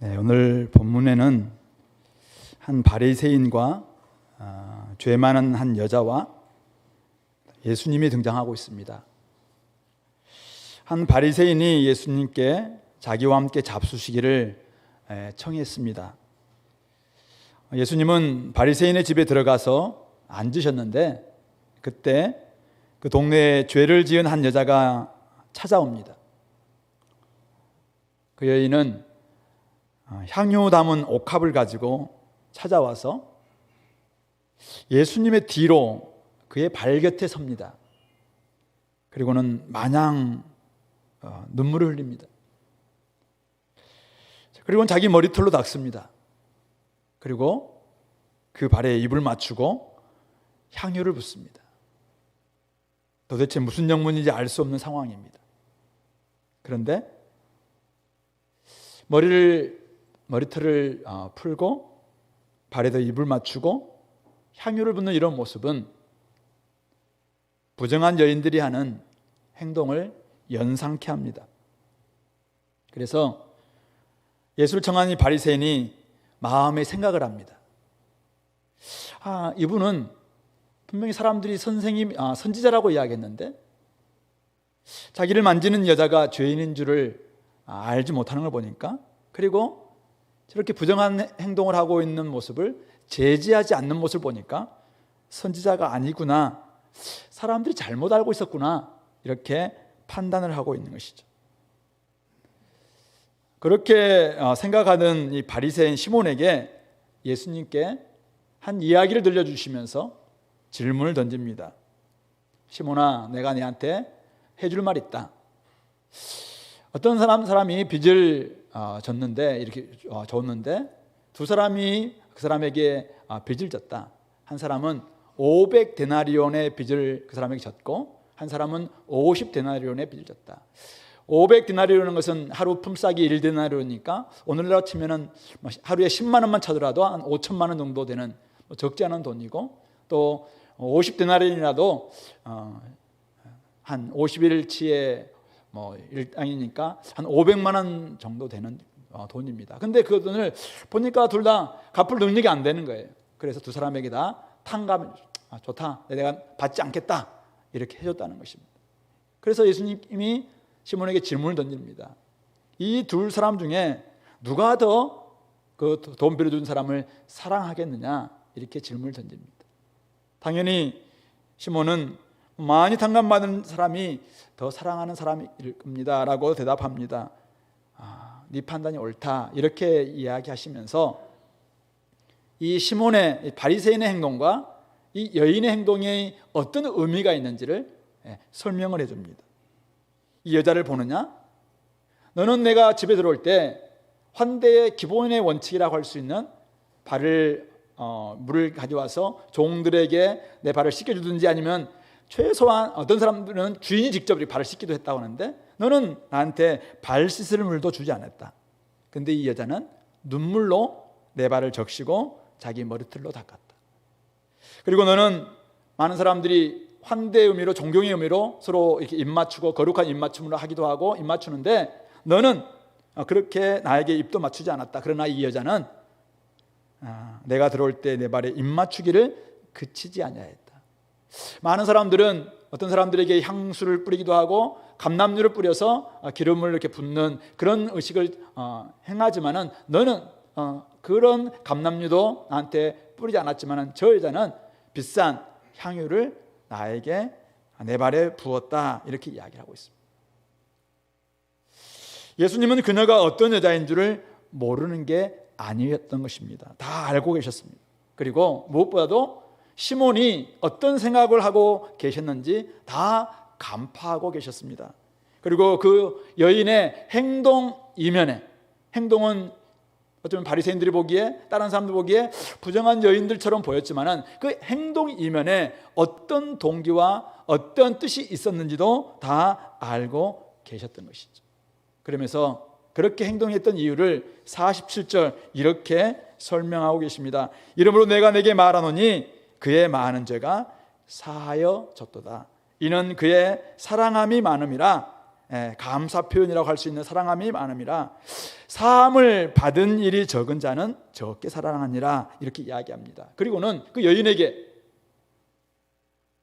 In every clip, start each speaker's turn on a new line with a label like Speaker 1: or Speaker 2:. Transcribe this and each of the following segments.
Speaker 1: 네, 오늘 본문에는 한 바리새인과 죄 많은 한 여자와 예수님이 등장하고 있습니다. 한 바리새인이 예수님께 자기와 함께 잡수시기를 청했습니다. 예수님은 바리새인의 집에 들어가서 앉으셨는데 그때 그 동네에 죄를 지은 한 여자가 찾아옵니다. 그 여인은 향유 담은 옥합을 가지고 찾아와서 예수님의 뒤로 그의 발 곁에 섭니다. 그리고는 마냥 눈물을 흘립니다. 그리고는 자기 머리털로 닦습니다. 그리고 그 발에 입을 맞추고 향유를 붓습니다. 도대체 무슨 영문인지 알 수 없는 상황입니다. 그런데 머리털을 풀고 발에다 입을 맞추고 향유를 붓는 이런 모습은 부정한 여인들이 하는 행동을 연상케 합니다. 그래서 예수를 청한 이 바리새인이 마음에 생각을 합니다. 이분은 분명히 사람들이 선지자라고 이야기했는데 자기를 만지는 여자가 죄인인 줄을 알지 못하는 걸 보니까, 그리고 저렇게 부정한 행동을 하고 있는 모습을 제지하지 않는 모습을 보니까 선지자가 아니구나, 사람들이 잘못 알고 있었구나, 이렇게 판단을 하고 있는 것이죠. 그렇게 생각하는 이 바리새인 시몬에게 예수님께 한 이야기를 들려주시면서 질문을 던집니다. 시몬아, 내가 너한테 해줄 말 있다. 어떤 사람이 빚을 줬는데 두 사람이 그 사람에게 빚을 졌다. 한 사람은 500데나리온의 빚을 그 사람에게 졌고 한 사람은 50데나리온의 빚을 졌다. 500데나리온은 것은 하루 품삯이 1데나리온이니까 오늘날로 치면은 하루에 10만 원만 쳐더라도 한 5천만 원 정도 되는 적지 않은 돈이고, 또 50데나리온이라도 한 50일치의 일당이니까 한 500만 원 정도 되는 돈입니다. 근데 그 돈을 보니까 둘 다 갚을 능력이 안 되는 거예요. 그래서 두 사람에게 다 탕감, 좋다, 내가 받지 않겠다, 이렇게 해줬다는 것입니다. 그래서 예수님이 시몬에게 질문을 던집니다. 이 두 사람 중에 누가 더 그 돈 빌려준 사람을 사랑하겠느냐, 이렇게 질문을 던집니다. 당연히 시몬은 많이 탕감받은 사람이 더 사랑하는 사람일 겁니다 라고 대답합니다. 네 판단이 옳다, 이렇게 이야기하시면서 이 시몬의 바리새인의 행동과 이 여인의 행동에 어떤 의미가 있는지를 설명을 해줍니다. 이 여자를 보느냐? 너는 내가 집에 들어올 때 환대의 기본의 원칙이라고 할 수 있는 물을 가져와서 종들에게 내 발을 씻겨주든지, 아니면 최소한 어떤 사람들은 주인이 직접 발을 씻기도 했다고 하는데 너는 나한테 발 씻을 물도 주지 않았다. 근데 이 여자는 눈물로 내 발을 적시고 자기 머리털로 닦았다. 그리고 너는 많은 사람들이 환대의 의미로, 존경의 의미로 서로 이렇게 입맞추고 거룩한 입맞춤으로 하기도 하고 입맞추는데 너는 그렇게 나에게 입도 맞추지 않았다. 그러나 이 여자는 내가 들어올 때 내 발에 입맞추기를 그치지 아니하였다. 많은 사람들은 어떤 사람들에게 향수를 뿌리기도 하고 감람유를 뿌려서 기름을 이렇게 붓는 그런 의식을 행하지만은 너는 그런 감람유도 나한테 뿌리지 않았지만은 저 여자는 비싼 향유를 나에게 내 발에 부었다, 이렇게 이야기하고 있습니다. 예수님은 그녀가 어떤 여자인 줄을 모르는 게 아니었던 것입니다. 다 알고 계셨습니다. 그리고 무엇보다도 시몬이 어떤 생각을 하고 계셨는지 다 간파하고 계셨습니다. 그리고 그 여인의 행동 이면에, 행동은 어쩌면 바리새인들이 보기에, 다른 사람들 보기에 부정한 여인들처럼 보였지만은 그 행동 이면에 어떤 동기와 어떤 뜻이 있었는지도 다 알고 계셨던 것이죠. 그러면서 그렇게 행동했던 이유를 47절 이렇게 설명하고 계십니다. 이러므로 내가 내게 말하노니 그의 많은 죄가 사하여졌도다. 이는 그의 사랑함이 많음이라. 감사 표현이라고 할 수 있는 사랑함이 많음이라 사함을 받은 일이 적은 자는 적게 사랑하니라 이렇게 이야기합니다. 그리고는 그 여인에게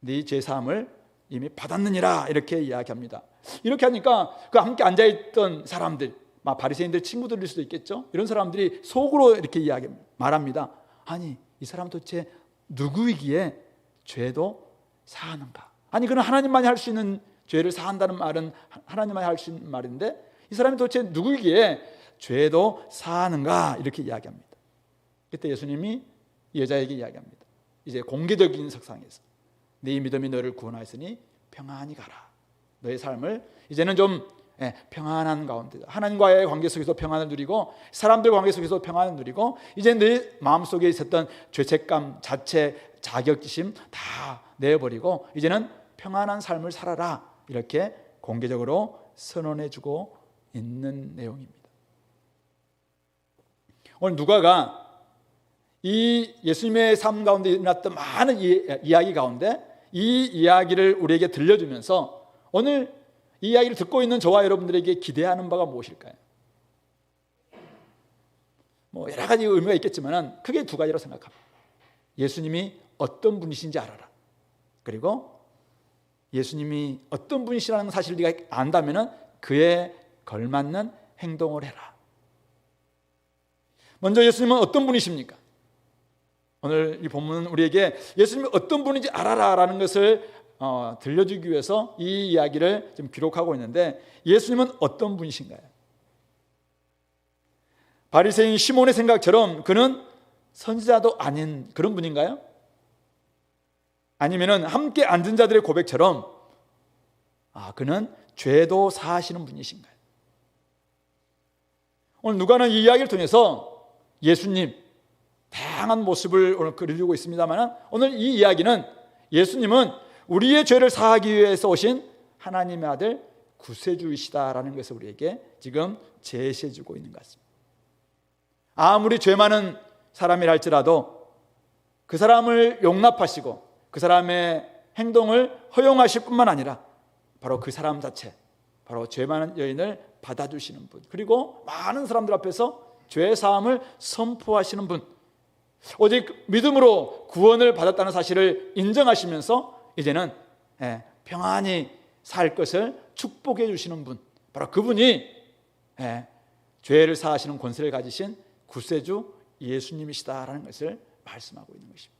Speaker 1: 네 죄 사함을 이미 받았느니라 이렇게 이야기합니다. 이렇게 하니까 그 함께 앉아있던 사람들, 바리새인들 친구들일 수도 있겠죠. 이런 사람들이 속으로 이렇게 말합니다. 아니 이 사람 도대체 누구이기에 죄도 사하는가? 아니 그는 하나님만이 할 수 있는 죄를 사한다는 말은 하나님만이 할 수 있는 말인데 이 사람이 도대체 누구이기에 죄도 사하는가? 이렇게 이야기합니다. 그때 예수님이 여자에게 이야기합니다. 이제 공개적인 석상에서 네 믿음이 너를 구원하였으니 평안히 가라. 너의 삶을 이제는 좀 평안한 가운데 하나님과의 관계 속에서 평안을 누리고 사람들 관계 속에서 평안을 누리고 이제 내 마음속에 있었던 죄책감, 자책, 자격지심 다 내버리고 이제는 평안한 삶을 살아라 이렇게 공개적으로 선언해주고 있는 내용입니다. 오늘 누가가 이 예수님의 삶 가운데 일어났던 많은 이야기 가운데 이 이야기를 우리에게 들려주면서 오늘 이 이야기를 듣고 있는 저와 여러분들에게 기대하는 바가 무엇일까요? 여러 가지 의미가 있겠지만 크게 두 가지로 생각합니다. 예수님이 어떤 분이신지 알아라. 그리고 예수님이 어떤 분이시라는 사실을 네가 안다면 그에 걸맞는 행동을 해라. 먼저 예수님은 어떤 분이십니까? 오늘 이 본문은 우리에게 예수님이 어떤 분인지 알아라라는 것을 들려주기 위해서 이 이야기를 좀 기록하고 있는데 예수님은 어떤 분이신가요? 바리새인 시몬의 생각처럼 그는 선지자도 아닌 그런 분인가요? 아니면 함께 앉은 자들의 고백처럼 그는 죄도 사하시는 분이신가요? 오늘 누가는 이 이야기를 통해서 예수님 다양한 모습을 오늘 그려주고 있습니다만 오늘 이 이야기는 예수님은 우리의 죄를 사하기 위해서 오신 하나님의 아들 구세주이시다라는 것을 우리에게 지금 제시해주고 있는 것 같습니다. 아무리 죄 많은 사람이라 할지라도 그 사람을 용납하시고 그 사람의 행동을 허용하실 뿐만 아니라 바로 그 사람 자체, 바로 죄 많은 여인을 받아주시는 분, 그리고 많은 사람들 앞에서 죄 사함을 선포하시는 분, 오직 믿음으로 구원을 받았다는 사실을 인정하시면서 이제는 평안히 살 것을 축복해 주시는 분, 바로 그분이 죄를 사하시는 권세를 가지신 구세주 예수님이시다라는 것을 말씀하고 있는 것입니다.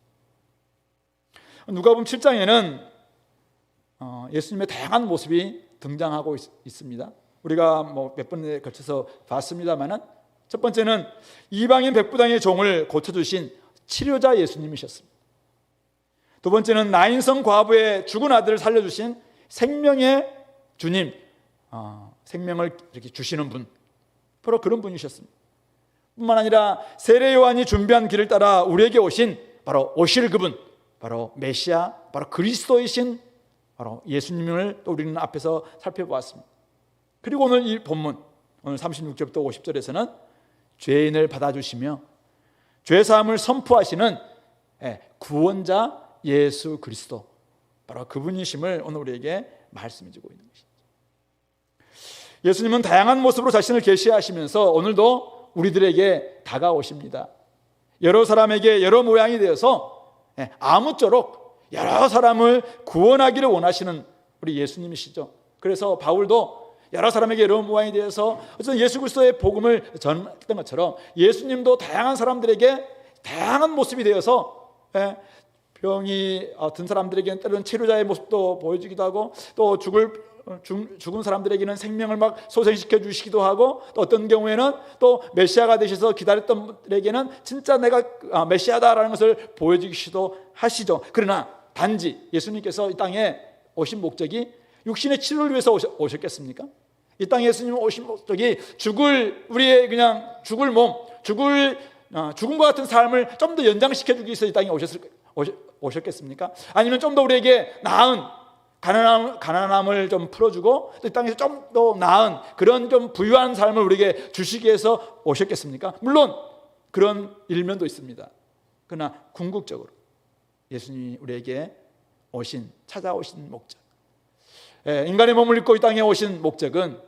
Speaker 1: 누가복음 7장에는 예수님의 다양한 모습이 등장하고 있습니다. 우리가 몇 번에 걸쳐서 봤습니다만은 첫 번째는 이방인 백부장의 종을 고쳐주신 치료자 예수님이셨습니다. 두 번째는 나인성 과부의 죽은 아들을 살려주신 생명의 주님, 생명을 이렇게 주시는 분, 바로 그런 분이셨습니다. 뿐만 아니라 세례 요한이 준비한 길을 따라 우리에게 오신 바로 오실 그분, 바로 메시아, 바로 그리스도이신 바로 예수님을 또 우리는 앞에서 살펴보았습니다. 그리고 오늘 이 본문, 오늘 36절부터 50절에서는 죄인을 받아주시며 죄사함을 선포하시는 구원자 예수 그리스도, 바로 그분이심을 오늘 우리에게 말씀해주고 있는 것입니다. 예수님은 다양한 모습으로 자신을 계시하시면서 오늘도 우리들에게 다가오십니다. 여러 사람에게 여러 모양이 되어서 아무쪼록 여러 사람을 구원하기를 원하시는 우리 예수님이시죠. 그래서 바울도 여러 사람에게 여러 모양이 되어서 어쨌든 예수 그리스도의 복음을 전했던 것처럼 예수님도 다양한 사람들에게 다양한 모습이 되어서 병이 든 사람들에게는 때로는 치료자의 모습도 보여주기도 하고 또 죽은 사람들에게는 생명을 막 소생시켜 주시기도 하고 또 어떤 경우에는 또 메시아가 되셔서 기다렸던 분에게는 진짜 내가 메시아다라는 것을 보여주기도 하시죠. 그러나 단지 예수님께서 이 땅에 오신 목적이 육신의 치료를 위해서 오셨겠습니까? 이 땅에 예수님 오신 목적이 우리의 그냥 죽을 몸, 죽음과 같은 삶을 좀 더 연장시켜주기 위해서 이 땅에 오셨겠습니까? 아니면 좀 더 우리에게 나은 가난함을 좀 풀어주고 이 땅에서 좀 더 나은 그런 좀 부유한 삶을 우리에게 주시기 위해서 오셨겠습니까? 물론 그런 일면도 있습니다. 그러나 궁극적으로 예수님이 우리에게 찾아오신 목적, 인간의 몸을 입고 이 땅에 오신 목적은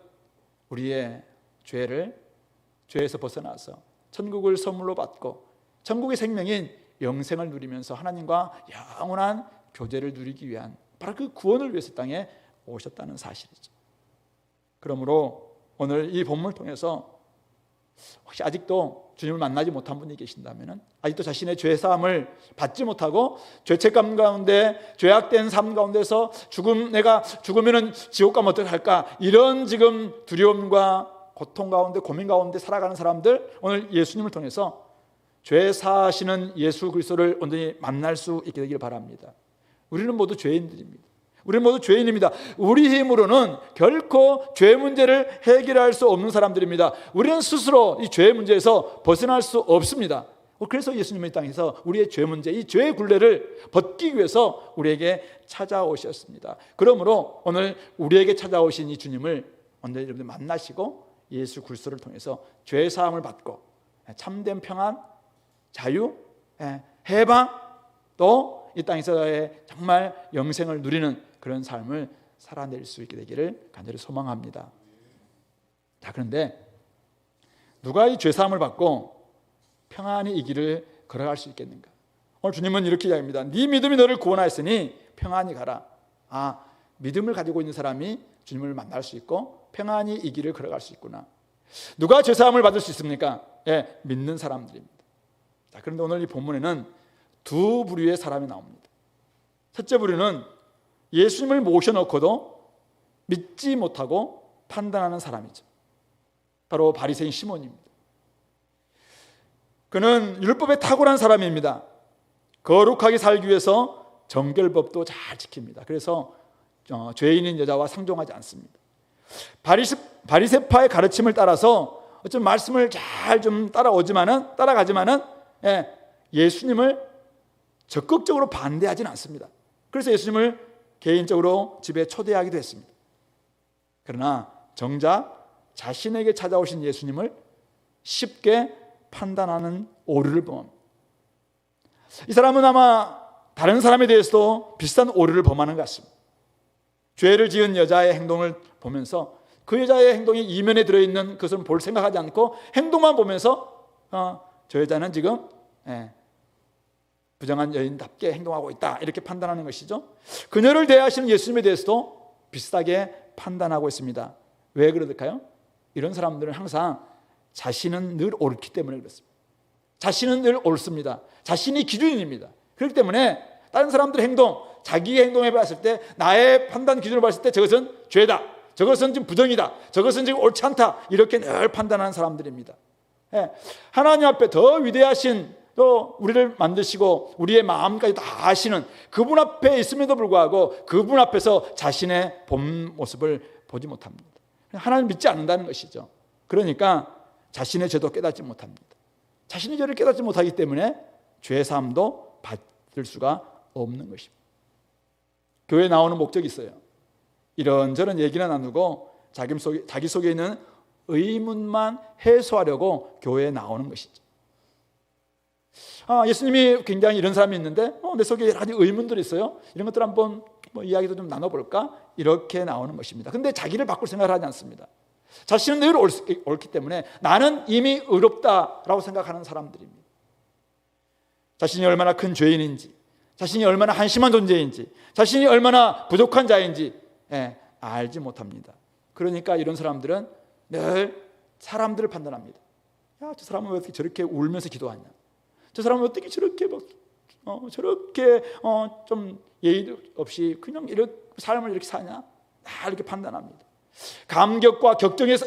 Speaker 1: 우리의 죄에서 벗어나서 천국을 선물로 받고 천국의 생명인 영생을 누리면서 하나님과 영원한 교제를 누리기 위한 바로 그 구원을 위해서 땅에 오셨다는 사실이죠. 그러므로 오늘 이 본문을 통해서 혹시 아직도 주님을 만나지 못한 분이 계신다면, 아직도 자신의 죄사함을 받지 못하고 죄책감 가운데 죄악된 삶 가운데서 내가 죽으면 지옥 가면 어떡할까, 이런 지금 두려움과 고통 가운데 고민 가운데 살아가는 사람들, 오늘 예수님을 통해서 죄 사하시는 예수 그리스도를 온전히 만날 수 있게 되기를 바랍니다. 우리는 모두 죄인들입니다. 우리는 모두 죄인입니다. 우리 힘으로는 결코 죄 문제를 해결할 수 없는 사람들입니다. 우리는 스스로 이 죄 문제에서 벗어날 수 없습니다. 그래서 예수님은 이 땅에서 우리의 죄 문제, 이 죄의 굴레를 벗기기 위해서 우리에게 찾아오셨습니다. 그러므로 오늘 우리에게 찾아오신 이 주님을 온전히 여러분들 만나시고 예수 그리스도를 통해서 죄 사함을 받고 참된 평안, 자유, 해방, 또 이 땅에서의 정말 영생을 누리는 그런 삶을 살아낼 수 있게 되기를 간절히 소망합니다. 자, 그런데 누가 이 죄사함을 받고 평안히 이 길을 걸어갈 수 있겠는가? 오늘 주님은 이렇게 이야기합니다. 네 믿음이 너를 구원하였으니 평안히 가라. 믿음을 가지고 있는 사람이 주님을 만날 수 있고 평안히 이 길을 걸어갈 수 있구나. 누가 죄사함을 받을 수 있습니까? 믿는 사람들입니다. 자, 그런데 오늘 이 본문에는 두 부류의 사람이 나옵니다. 첫째 부류는 예수님을 모셔놓고도 믿지 못하고 판단하는 사람이죠. 바로 바리새인 시몬입니다. 그는 율법에 탁월한 사람입니다. 거룩하게 살기 위해서 정결법도 잘 지킵니다. 그래서 죄인인 여자와 상종하지 않습니다. 바리새파의 가르침을 따라서 어떤 말씀을 잘 좀 따라가지만은 예수님을 적극적으로 반대하지는 않습니다. 그래서 예수님을 개인적으로 집에 초대하기도 했습니다. 그러나 정작 자신에게 찾아오신 예수님을 쉽게 판단하는 오류를 범합니다. 이 사람은 아마 다른 사람에 대해서도 비슷한 오류를 범하는 것 같습니다. 죄를 지은 여자의 행동을 보면서 그 여자의 행동이 이면에 들어있는 것을 볼 생각하지 않고 행동만 보면서 저 여자는 지금 부정한 여인답게 행동하고 있다, 이렇게 판단하는 것이죠. 그녀를 대하시는 예수님에 대해서도 비슷하게 판단하고 있습니다. 왜 그럴까요? 이런 사람들은 항상 자신은 늘 옳기 때문에 그렇습니다. 자신은 늘 옳습니다. 자신이 기준입니다. 그렇기 때문에 다른 사람들의 행동, 자기의 행동에 봤을 때, 나의 판단 기준을 봤을 때 저것은 죄다, 저것은 지금 부정이다, 저것은 지금 옳지 않다, 이렇게 늘 판단하는 사람들입니다. 하나님 앞에 더 위대하신, 또 우리를 만드시고 우리의 마음까지 다 아시는 그분 앞에 있음에도 불구하고 그분 앞에서 자신의 본 모습을 보지 못합니다. 하나님 믿지 않는다는 것이죠. 그러니까 자신의 죄도 깨닫지 못합니다. 자신의 죄를 깨닫지 못하기 때문에 죄사함도 받을 수가 없는 것입니다. 교회에 나오는 목적이 있어요. 이런저런 얘기는 나누고 자기 속에 있는 의문만 해소하려고 교회에 나오는 것이죠. 예수님이 굉장히 이런 사람이 있는데 내 속에 여러 가지 의문들이 있어요. 이런 것들 한번 이야기도 좀 나눠볼까? 이렇게 나오는 것입니다. 근데 자기를 바꿀 생각을 하지 않습니다. 자신은 늘 옳기 때문에 나는 이미 의롭다라고 생각하는 사람들입니다. 자신이 얼마나 큰 죄인인지, 자신이 얼마나 한심한 존재인지, 자신이 얼마나 부족한 자인지 알지 못합니다. 그러니까 이런 사람들은 늘 사람들을 판단합니다. 야, 저 사람은 왜 어떻게 저렇게 울면서 기도하냐? 저 사람은 어떻게 저렇게 좀 예의 없이 그냥 이렇게 삶을 이렇게 사냐? 이렇게 판단합니다. 감격과 격정에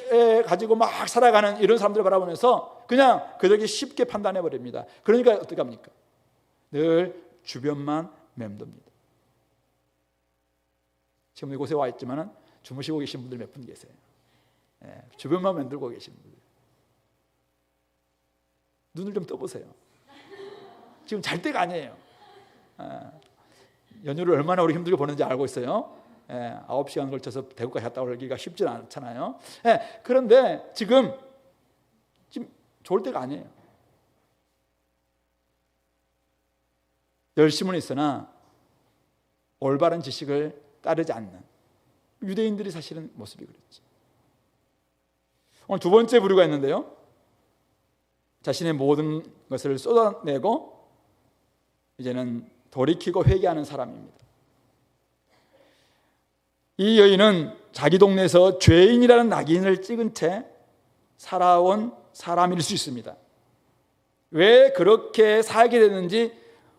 Speaker 1: 가지고 막 살아가는 이런 사람들을 바라보면서 그냥 그들에게 쉽게 판단해 버립니다. 그러니까 어떻게 합니까? 늘 주변만 맴돕니다. 지금 이곳에 와 있지만은 주무시고 계신 분들 몇 분 계세요. 주변만 맴돌고 계신 분들. 눈을 좀 떠보세요. 지금 잘 때가 아니에요. 연휴를 얼마나 우리 힘들게 보내는지 알고 있어요. 9시간 걸쳐서 대구까지 갔다 오기가 쉽지 않잖아요. 그런데 지금 좋을 때가 아니에요. 열심은 있으나 올바른 지식을 따르지 않는, 유대인들이 사실은 모습이 그랬죠. 오늘 두 번째 부류가 있는데요, 자신의 모든 것을 쏟아내고 이제는 돌이키고 회개하는 사람입니다. 이 여인은 자기 동네에서 죄인이라는 낙인을 찍은 채 살아온 사람일 수 있습니다. 왜 그렇게 살게 됐는지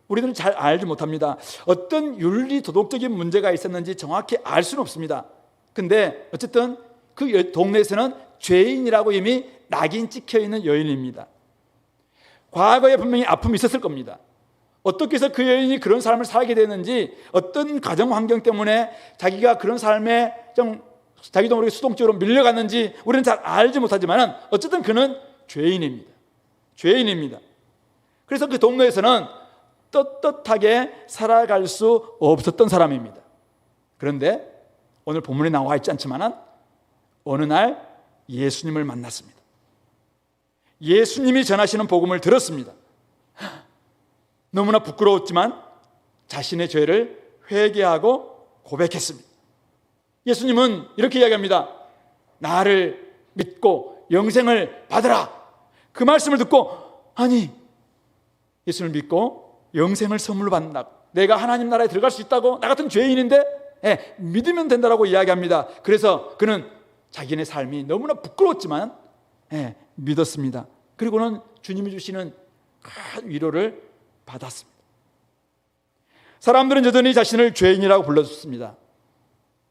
Speaker 1: 우리들은 잘 알지 못합니다. 어떤 윤리 도덕적인 문제가 있었는지 정확히 알 수는 없습니다. 근데 어쨌든 그 동네에서는 죄인이라고 이미 낙인 찍혀 있는 여인입니다. 과거에 분명히 아픔이 있었을 겁니다. 어떻게 해서 그 여인이 그런 삶을 살게 됐는지, 어떤 가정 환경 때문에 자기가 그런 삶에 좀 자기도 모르게 수동적으로 밀려갔는지 우리는 잘 알지 못하지만 어쨌든 그는 죄인입니다. 죄인입니다. 그래서 그 동네에서는 떳떳하게 살아갈 수 없었던 사람입니다. 그런데 오늘 본문에 나와 있지 않지만 어느 날 예수님을 만났습니다. 예수님이 전하시는 복음을 들었습니다. 너무나 부끄러웠지만 자신의 죄를 회개하고 고백했습니다. 예수님은 이렇게 이야기합니다. 나를 믿고 영생을 받으라. 그 말씀을 듣고, 아니, 예수를 믿고 영생을 선물로 받는다고, 내가 하나님 나라에 들어갈 수 있다고? 나 같은 죄인인데 믿으면 된다고 이야기합니다. 그래서 그는 자기네 삶이 너무나 부끄러웠지만 믿었습니다. 그리고는 주님이 주시는 큰 위로를 받았습니다. 사람들은 여전히 자신을 죄인이라고 불러줬습니다.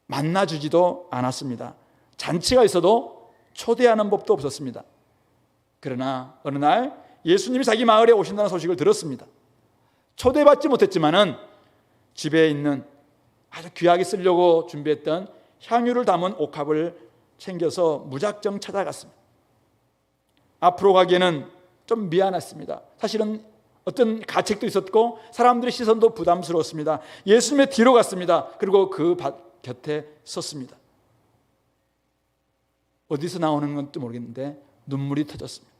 Speaker 1: 만나주지도 않았습니다. 잔치가 있어도 초대하는 법도 없었습니다. 그러나 어느 날 예수님이 자기 마을에 오신다는 소식을 들었습니다. 초대받지 못했지만은 집에 있는 아주 귀하게 쓰려고 준비했던 향유를 담은 옥합을 챙겨서 무작정 찾아갔습니다. 앞으로 가기에는 좀 미안했습니다. 사실은 어떤 가책도 있었고 사람들의 시선도 부담스러웠습니다. 예수님의 뒤로 갔습니다. 그리고 그 곁에 섰습니다. 어디서 나오는 건지 모르겠는데 눈물이 터졌습니다.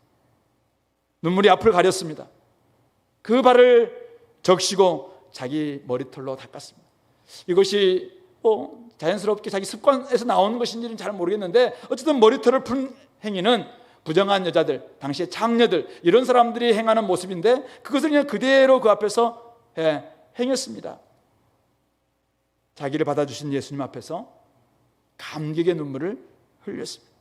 Speaker 1: 눈물이 앞을 가렸습니다. 그 발을 적시고 자기 머리털로 닦았습니다. 이것이 자연스럽게 자기 습관에서 나오는 것인지는 잘 모르겠는데 어쨌든 머리털을 푼 행위는 부정한 여자들, 당시의 장녀들, 이런 사람들이 행하는 모습인데 그것을 그냥 그대로 그 앞에서 행했습니다. 자기를 받아주신 예수님 앞에서 감격의 눈물을 흘렸습니다.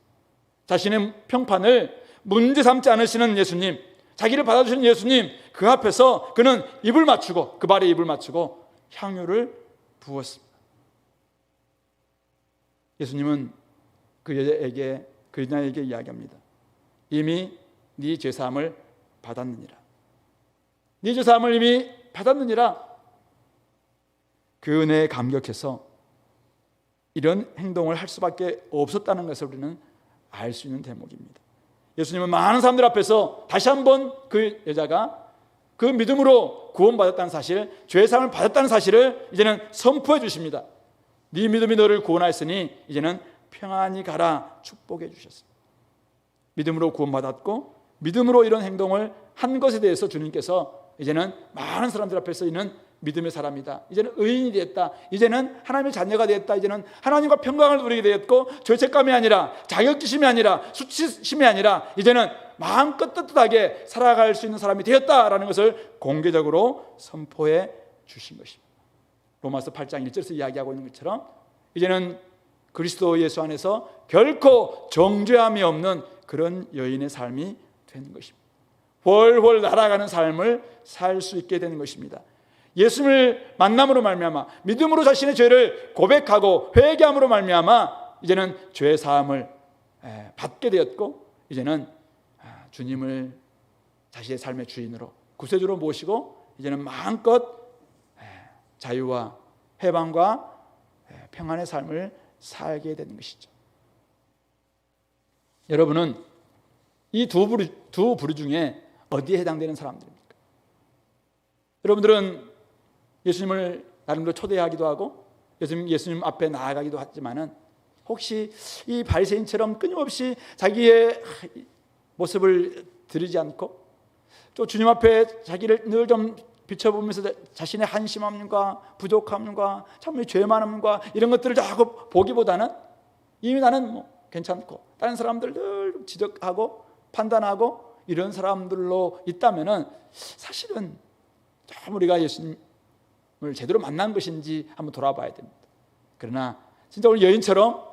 Speaker 1: 자신의 평판을 문제 삼지 않으시는 예수님, 자기를 받아주신 예수님, 그 앞에서 그는 입을 맞추고, 그 발에 입을 맞추고 향유를 부었습니다. 예수님은 그 여자에게 이야기합니다. 이미 네 죄사함을 받았느니라. 네 죄사함을 이미 받았느니라. 그 은혜에 감격해서 이런 행동을 할 수밖에 없었다는 것을 우리는 알 수 있는 대목입니다. 예수님은 많은 사람들 앞에서 다시 한번 그 여자가 그 믿음으로 구원받았다는 사실, 죄사함을 받았다는 사실을 이제는 선포해 주십니다. 네 믿음이 너를 구원하였으니 이제는 평안히 가라 축복해 주셨습니다. 믿음으로 구원받았고 믿음으로 이런 행동을 한 것에 대해서 주님께서 이제는 많은 사람들 앞에서 이는 믿음의 사람이다, 이제는 의인이 되었다, 이제는 하나님의 자녀가 되었다, 이제는 하나님과 평강을 누리게 되었고 죄책감이 아니라 자격지심이 아니라 수치심이 아니라 이제는 마음껏 떳떳하게 살아갈 수 있는 사람이 되었다라는 것을 공개적으로 선포해 주신 것입니다. 로마서 8장 1절에서 이야기하고 있는 것처럼 이제는 그리스도 예수 안에서 결코 정죄함이 없는 그런 여인의 삶이 되는 것입니다. 훨훨 날아가는 삶을 살 수 있게 되는 것입니다. 예수님을 만남으로 말미암아 믿음으로 자신의 죄를 고백하고 회개함으로 말미암아 이제는 죄 사함을 받게 되었고 이제는 주님을 자신의 삶의 주인으로 구세주로 모시고 이제는 마음껏 자유와 해방과 평안의 삶을 살게 되는 것이죠. 여러분은 이 두 부류 중에 어디에 해당되는 사람들입니까? 여러분들은 예수님을 나름대로 초대하기도 하고 예수님 앞에 나아가기도 하지만은 혹시 이 바리새인처럼 끊임없이 자기의 모습을 드리지 않고 또 주님 앞에 자기를 늘 좀 비춰보면서 자신의 한심함과 부족함과 참 죄 많음과 이런 것들을 자꾸 보기보다는 이미 나는 괜찮고 다른 사람들 늘 지적하고 판단하고 이런 사람들로 있다면은 사실은 참 우리가 예수님을 제대로 만난 것인지 한번 돌아봐야 됩니다. 그러나 진짜 우리 여인처럼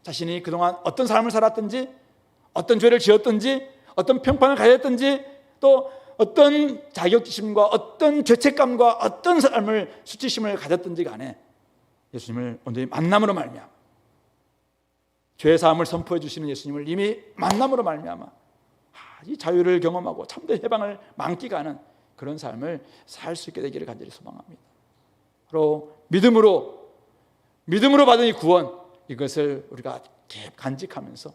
Speaker 1: 자신이 그동안 어떤 삶을 살았든지 어떤 죄를 지었든지 어떤 평판을 가졌든지 또 어떤 자격지심과 어떤 죄책감과 어떤 삶을 수치심을 가졌든지 간에 예수님을 온전히 만남으로 말미암아 죄사함을 선포해 주시는 예수님을 이미 만남으로 말미암아 이 자유를 경험하고 참된 해방을 만끽하는 그런 삶을 살 수 있게 되기를 간절히 소망합니다. 바로 믿음으로 받은 이 구원, 이것을 우리가 간직하면서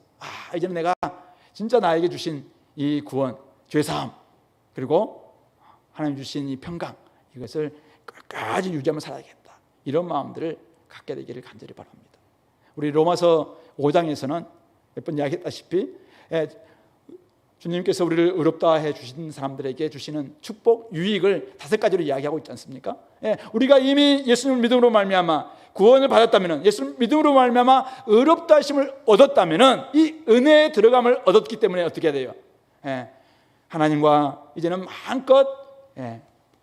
Speaker 1: 이제는 내가 진짜 나에게 주신 이 구원, 죄사함 그리고 하나님 주신 이 평강, 이것을 끝까지 유지하며 살아야겠다, 이런 마음들을 갖게 되기를 간절히 바랍니다. 우리 로마서 5장에서는 몇 번 이야기했다시피 주님께서 우리를 의롭다 해 주신 사람들에게 주시는 축복, 유익을 5가지로 이야기하고 있지 않습니까? 우리가 이미 예수님을 믿음으로 말미암아 구원을 받았다면, 예수님 믿음으로 말미암아 의롭다 하심을 얻었다면 이 은혜에 들어감을 얻었기 때문에 어떻게 돼요? 하나님과 이제는 마음껏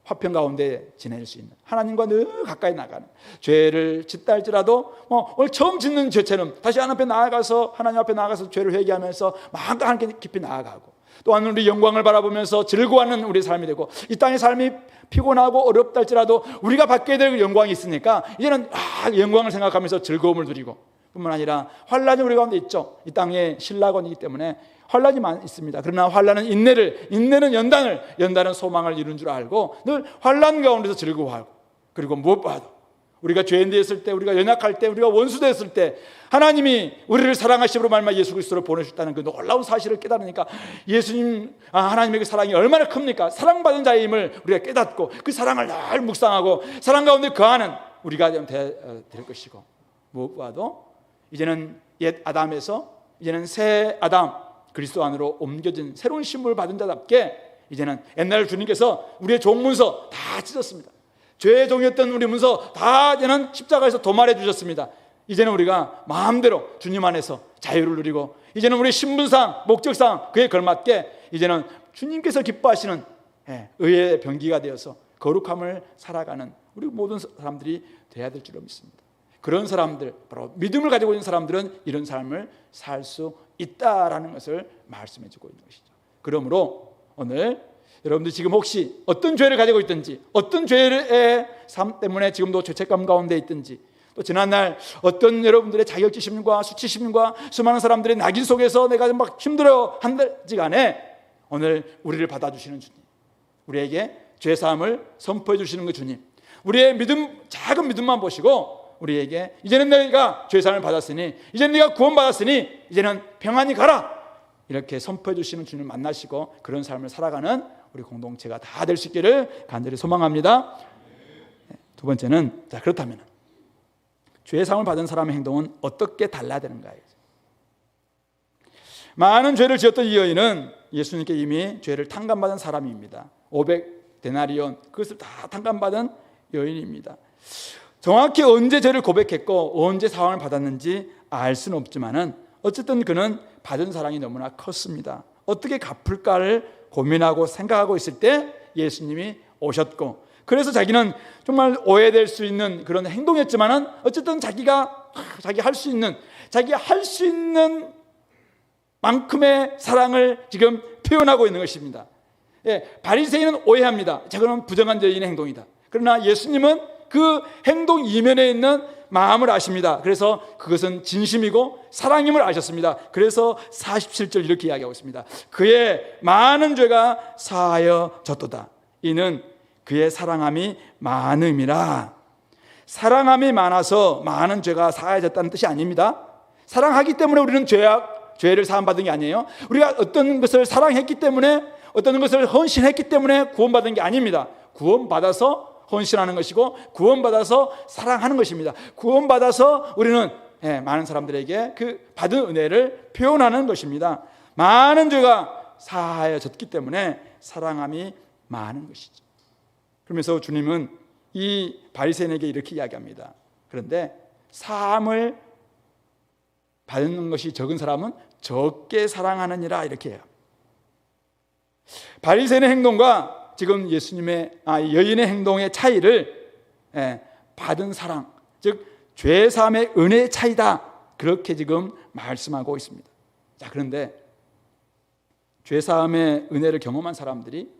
Speaker 1: 화평 가운데 지낼 수 있는, 하나님과 늘 가까이 나가는, 죄를 짓다 할지라도 오늘 처음 짓는 죄처럼 다시 하나님 앞에 나아가서 하나님 앞에 나아가서 죄를 회개하면서 마음껏 하나님께 깊이 나아가고, 또한 우리 영광을 바라보면서 즐거워하는 우리의 삶이 되고, 이 땅의 삶이 피곤하고 어렵다 할지라도 우리가 받게 될 영광이 있으니까 이제는 영광을 생각하면서 즐거움을 누리고, 뿐만 아니라 환란이 우리 가운데 있죠. 이 땅에 신라권이기 때문에 환란이 있습니다. 그러나 환란은 인내는 연단은 소망을 이룬 줄 알고 늘 환란 가운데서 즐거워하고, 그리고 무엇보다도 우리가 죄인 되었을 때, 우리가 연약할 때, 우리가 원수 되었을 때 하나님이 우리를 사랑하심으로 말미암아 예수 그리스도를 보내주셨다는 그 놀라운 사실을 깨달으니까 예수님, 하나님에게 사랑이 얼마나 큽니까? 사랑받은 자임을 우리가 깨닫고 그 사랑을 늘 묵상하고 사랑 가운데 거하는 우리가 될 것이고, 무엇보다도 이제는 옛 아담에서 이제는 새 아담 그리스도 안으로 옮겨진 새로운 신분을 받은 자답게 이제는 옛날 주님께서 우리의 종문서 다 찢었습니다. 죄의 종이었던 우리 문서 다 이제는 십자가에서 도말해 주셨습니다. 이제는 우리가 마음대로 주님 안에서 자유를 누리고, 이제는 우리 신분상 목적상 그에 걸맞게 이제는 주님께서 기뻐하시는 의의 병기가 되어서 거룩함을 살아가는 우리 모든 사람들이 되어야 될 줄로 믿습니다. 그런 사람들, 바로 믿음을 가지고 있는 사람들은 이런 삶을 살 수 있다라는 것을 말씀해 주고 있는 것이죠. 그러므로 오늘 여러분들 지금 혹시 어떤 죄를 가지고 있든지, 어떤 죄의 삶 때문에 지금도 죄책감 가운데 있든지, 또 지난날 어떤 여러분들의 자격지심과 수치심과 수많은 사람들의 낙인 속에서 내가 막 힘들어 한지 간에 오늘 우리를 받아주시는 주님, 우리에게 죄사함을 선포해 주시는 그 주님, 우리의 믿음, 작은 믿음만 보시고 우리에게 이제는 내가 죄사함을 받았으니, 이제는 네가 구원받았으니 이제는 평안히 가라, 이렇게 선포해 주시는 주님을 만나시고 그런 삶을 살아가는 우리 공동체가 다 될 수 있기를 간절히 소망합니다. 두 번째는, 자, 그렇다면 죄사함을 받은 사람의 행동은 어떻게 달라야 되는가요? 많은 죄를 지었던 이 여인은 예수님께 이미 죄를 탕감받은 사람입니다. 500데나리온, 그것을 다 탕감받은 여인입니다. 정확히 언제 죄를 고백했고 언제 사함을 받았는지 알 수는 없지만은 어쨌든 그는 받은 사랑이 너무나 컸습니다. 어떻게 갚을까를 고민하고 생각하고 있을 때 예수님이 오셨고, 그래서 자기는 정말 오해될 수 있는 그런 행동이었지만은 어쨌든 자기 할 수 있는 만큼의 사랑을 지금 표현하고 있는 것입니다. 바리새인은 오해합니다. 저거는 부정한 여인의 행동이다. 그러나 예수님은 그 행동 이면에 있는 마음을 아십니다. 그래서 그것은 진심이고 사랑임을 아셨습니다. 그래서 47절 이렇게 이야기하고 있습니다. 그의 많은 죄가 사하여졌도다. 이는 그의 사랑함이 많음이라. 사랑함이 많아서 많은 죄가 사하여졌다는 뜻이 아닙니다. 사랑하기 때문에 우리는 죄를 사함받은 게 아니에요. 우리가 어떤 것을 사랑했기 때문에, 어떤 것을 헌신했기 때문에 구원받은 게 아닙니다. 구원받아서 헌신하는 것이고 구원받아서 사랑하는 것입니다. 구원받아서 우리는 많은 사람들에게 그 받은 은혜를 표현하는 것입니다. 많은 죄가 사하여졌기 때문에 사랑함이 많은 것이죠. 그러면서 주님은 이 바리새인에게 이렇게 이야기합니다. 그런데 사함을 받는 것이 적은 사람은 적게 사랑하느니라 이렇게 해요. 바리새인의 행동과 지금 예수님의 여인의 행동의 차이를 받은 사랑, 즉 죄사함의 은혜의 차이다, 그렇게 지금 말씀하고 있습니다. 자, 그런데 죄사함의 은혜를 경험한 사람들이,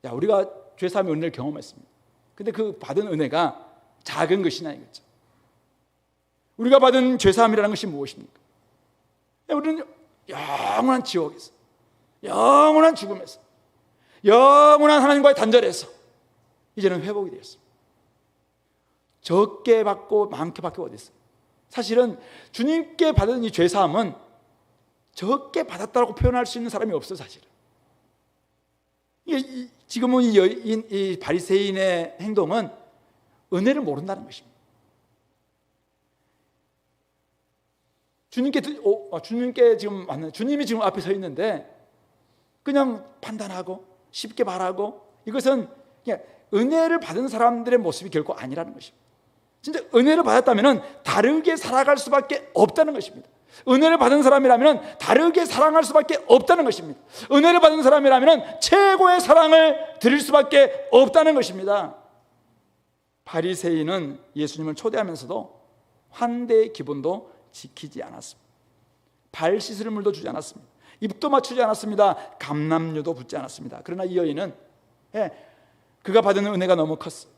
Speaker 1: 우리가 죄사함의 은혜를 경험했습니다. 근데 그 받은 은혜가 작은 것이냐 이거죠. 우리가 받은 죄사함이라는 것이 무엇입니까? 우리는 영원한 지옥에서, 영원한 죽음에서, 영원한 하나님과의 단절에서 이제는 회복이 되었습니다. 적게 받고 많게 받고 어디 있어요? 사실은 주님께 받은 이 죄사함은 적게 받았다고 표현할 수 있는 사람이 없어요, 사실은. 지금은 이 바리새인의 행동은 은혜를 모른다는 것입니다. 주님께 지금 만난, 주님이 지금 앞에 서 있는데 그냥 판단하고 쉽게 말하고, 이것은 그냥 은혜를 받은 사람들의 모습이 결코 아니라는 것입니다. 진짜 은혜를 받았다면 다르게 살아갈 수밖에 없다는 것입니다. 은혜를 받은 사람이라면 다르게 사랑할 수밖에 없다는 것입니다. 은혜를 받은 사람이라면 최고의 사랑을 드릴 수밖에 없다는 것입니다. 바리새인은 예수님을 초대하면서도 환대의 기본도 지키지 않았습니다. 발 씻을 물도 주지 않았습니다. 입도 맞추지 않았습니다. 감람류도 붓지 않았습니다. 그러나 이 여인은 그가 받은 은혜가 너무 컸어요.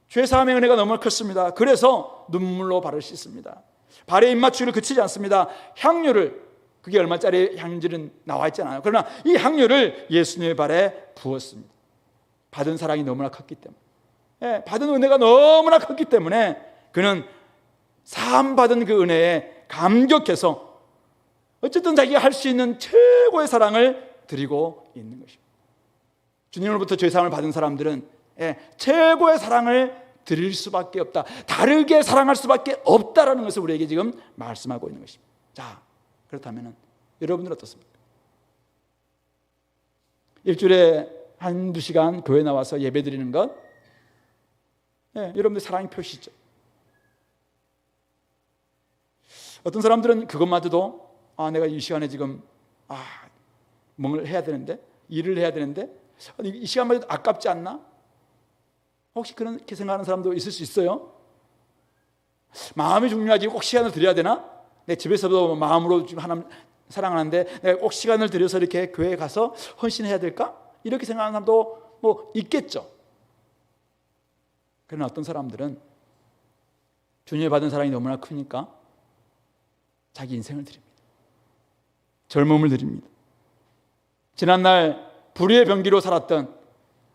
Speaker 1: 죄사함의 은혜가 너무 컸습니다. 그래서 눈물로 발을 씻습니다. 발에 입맞추기를 그치지 않습니다. 향유를, 그게 얼마짜리 향유는 나와 있잖아요. 그러나 이 향유를 예수님의 발에 부었습니다. 받은 사랑이 너무나 컸기 때문에, 받은 은혜가 너무나 컸기 때문에 그는 사함받은 그 은혜에 감격해서 어쨌든 자기가 할 수 있는 최고의 사랑을 드리고 있는 것입니다. 주님으로부터 죄사함을 받은 사람들은 최고의 사랑을 드릴 수밖에 없다, 다르게 사랑할 수밖에 없다라는 것을 우리에게 지금 말씀하고 있는 것입니다. 자, 그렇다면 여러분들은 어떻습니까? 일주일에 한두 시간 교회 나와서 예배 드리는 것, 여러분들 사랑의 표시죠. 어떤 사람들은 그것마저도 내가 이 시간에 지금 뭔가를 해야 되는데, 일을 해야 되는데 이 시간마저도 아깝지 않나? 혹시 그렇게 생각하는 사람도 있을 수 있어요? 마음이 중요하지 꼭 시간을 드려야 되나? 내 집에서도 마음으로 하나님 사랑하는데 내가 꼭 시간을 들여서 이렇게 교회에 가서 헌신해야 될까? 이렇게 생각하는 사람도 뭐 있겠죠. 그러나 어떤 사람들은 주님이 받은 사랑이 너무나 크니까 자기 인생을 드립니다. 젊음을 드립니다. 지난날 불의의 병기로 살았던,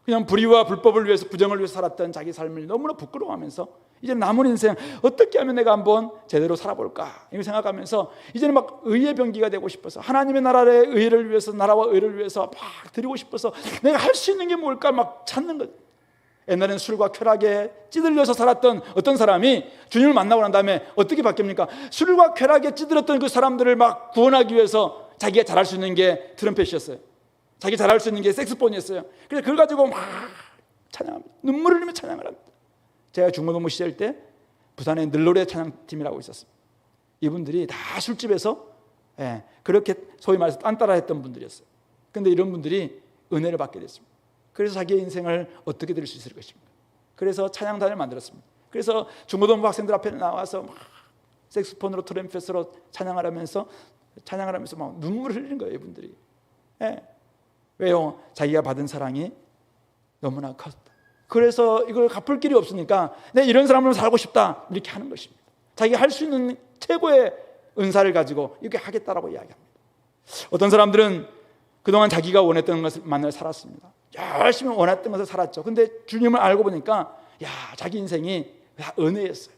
Speaker 1: 그냥 불의와 불법을 위해서, 부정을 위해서 살았던 자기 삶을 너무나 부끄러워하면서 이제 남은 인생 어떻게 하면 내가 한번 제대로 살아볼까 이렇게 생각하면서 이제는 막 의의 병기가 되고 싶어서, 하나님의 나라의 의를 위해서, 나라와 의를 위해서 막 드리고 싶어서 내가 할 수 있는 게 뭘까 막 찾는 것. 옛날에는 술과 쾌락에 찌들려서 살았던 어떤 사람이 주님을 만나고 난 다음에 어떻게 바뀝니까? 술과 쾌락에 찌들었던 그 사람들을 막 구원하기 위해서 자기가 잘할 수 있는 게 트럼펫이었어요. 자기 잘할 수 있는 게 색소폰이었어요. 그래서 그걸 가지고 막 찬양합니다. 눈물을 흘리며 찬양을 합니다. 제가 중고등부 시절 때 부산에 늘노래 찬양팀이라고 있었습니다. 이분들이 다 술집에서 그렇게 소위 말해서 딴따라 했던 분들이었어요. 그런데 이런 분들이 은혜를 받게 됐습니다. 그래서 자기의 인생을 어떻게 드릴 수 있을 것입니까? 그래서 찬양단을 만들었습니다. 그래서 중고등부 학생들 앞에 나와서 막 색소폰으로, 트럼펫으로 찬양을 하면서 막 눈물을 흘리는 거예요, 이분들이. 왜요? 자기가 받은 사랑이 너무나 컸다. 그래서 이걸 갚을 길이 없으니까 내 이런 사람으로 살고 싶다, 이렇게 하는 것입니다. 자기가 할 수 있는 최고의 은사를 가지고 이렇게 하겠다라고 이야기합니다. 어떤 사람들은 그동안 자기가 원했던 것만을 살았습니다. 열심히 원했던 것을 살았죠. 근데 주님을 알고 보니까 자기 인생이 다 은혜였어요.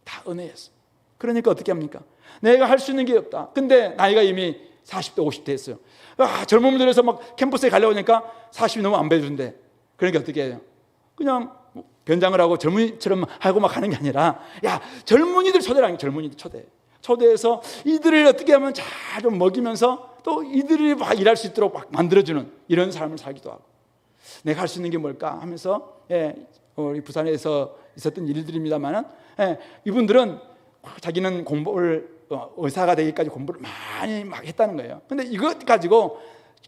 Speaker 1: 다 은혜였어요. 그러니까 어떻게 합니까? 내가 할 수 있는 게 없다. 근데 나이가 이미 40대 50대 했어요. 젊은 분들에서 막 캠퍼스에 가려고 하니까 40이 너무 안 배준대. 그러니까 어떻게 해요? 그냥 변장을 하고 젊은이처럼 하고 막 하는 게 아니라 젊은이들 초대라는 게, 젊은이들 초대해서 이들을 어떻게 하면 잘 좀 먹이면서 또 이들이 막 일할 수 있도록 막 만들어주는 이런 삶을 살기도 하고, 내가 할 수 있는 게 뭘까 하면서 우리 부산에서 있었던 일들입니다만은 이분들은 자기는 공부를 의사가 되기까지 공부를 많이 막 했다는 거예요. 근데 이것 가지고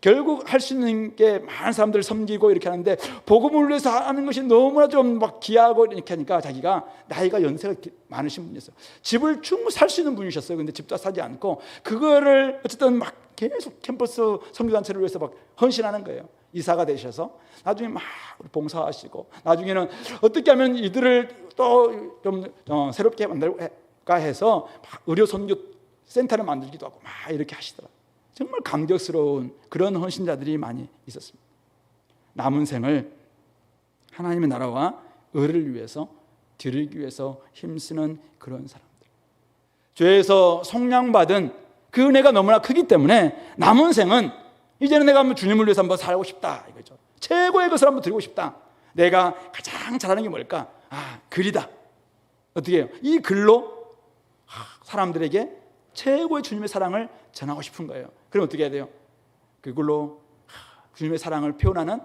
Speaker 1: 결국 할 수 있는 게 많은 사람들을 섬기고 이렇게 하는데 복음을 위해서 하는 것이 너무나 좀 막 귀하고 이렇게 하니까 자기가 나이가 연세가 많으신 분이었어요. 집을 충분히 살 수 있는 분이셨어요. 근데 집도 사지 않고 그거를 어쨌든 막 계속 캠퍼스 선교단체를 위해서 막 헌신하는 거예요. 이사가 되셔서 나중에 막 봉사하시고 나중에는 어떻게 하면 이들을 또 좀 새롭게 만들까 해서 의료 선교 센터를 만들기도 하고 막 이렇게 하시더라고요. 정말 감격스러운 그런 헌신자들이 많이 있었습니다. 남은 생을 하나님의 나라와 의를 위해서 드리기 위해서 힘쓰는 그런 사람들, 죄에서 속량받은 그 은혜가 너무나 크기 때문에 남은 생은 이제는 내가 한번 주님을 위해서 한번 살고 싶다 이거죠. 최고의 것을 한번 드리고 싶다. 내가 가장 잘하는 게 뭘까? 글이다. 어떻게 해요? 이 글로 사람들에게 최고의 주님의 사랑을 전하고 싶은 거예요. 그럼 어떻게 해야 돼요? 그걸로 주님의 사랑을 표현하는,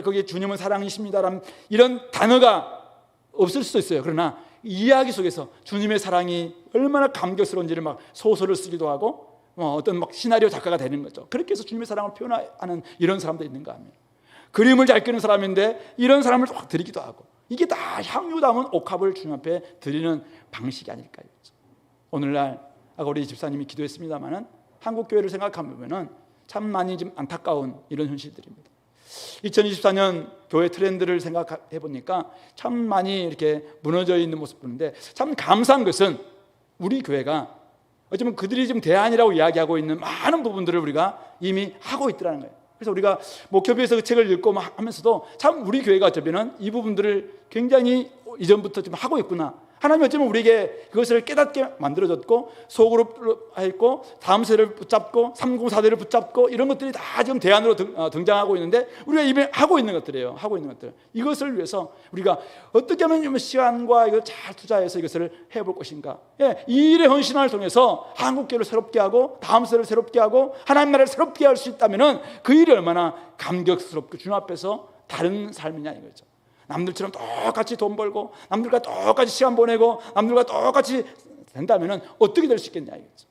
Speaker 1: 거기에 주님은 사랑이십니다라는 이런 단어가 없을 수도 있어요. 그러나 이야기 속에서 주님의 사랑이 얼마나 감격스러운지를 막 소설을 쓰기도 하고 어떤 막 시나리오 작가가 되는 거죠. 그렇게 해서 주님의 사랑을 표현하는 이런 사람도 있는가 하면, 그림을 잘 그리는 사람인데 이런 사람을 막 드리기도 하고, 이게 다 향유 담은 옥합을 주님 앞에 드리는 방식이 아닐까요? 오늘날 아까 우리 집사님이 기도했습니다마는 한국 교회를 생각하면은 참 많이 좀 안타까운 이런 현실들입니다. 2024년 교회 트렌드를 생각해 보니까 참 많이 이렇게 무너져 있는 모습 보는데, 참 감사한 것은 우리 교회가 어쩌면 그들이 지금 대안이라고 이야기하고 있는 많은 부분들을 우리가 이미 하고 있더라는 거예요. 그래서 우리가 목협에서 그 책을 읽고 하면서도 참 우리 교회가 어쩌면 이 부분들을 굉장히 이전부터 좀 하고 있구나. 하나님이 어쩌면 우리에게 그것을 깨닫게 만들어졌고, 소그룹 했고, 다음 세대를 붙잡고, 304대를 붙잡고, 이런 것들이 다 지금 대안으로 등장하고 있는데, 우리가 이미 하고 있는 것들이에요. 하고 있는 것들. 이것을 위해서 우리가 어떻게 하면 시간과 이걸 잘 투자해서 이것을 해볼 것인가. 이 일의 헌신을 통해서 한국교회를 새롭게 하고, 다음 세대를 새롭게 하고, 하나님 나라를 새롭게 할 수 있다면 그 일이 얼마나 감격스럽고 주님 앞에서 다른 삶이냐 이거죠. 남들처럼 똑같이 돈 벌고, 남들과 똑같이 시간 보내고, 남들과 똑같이 된다면 어떻게 될 수 있겠냐 이거죠.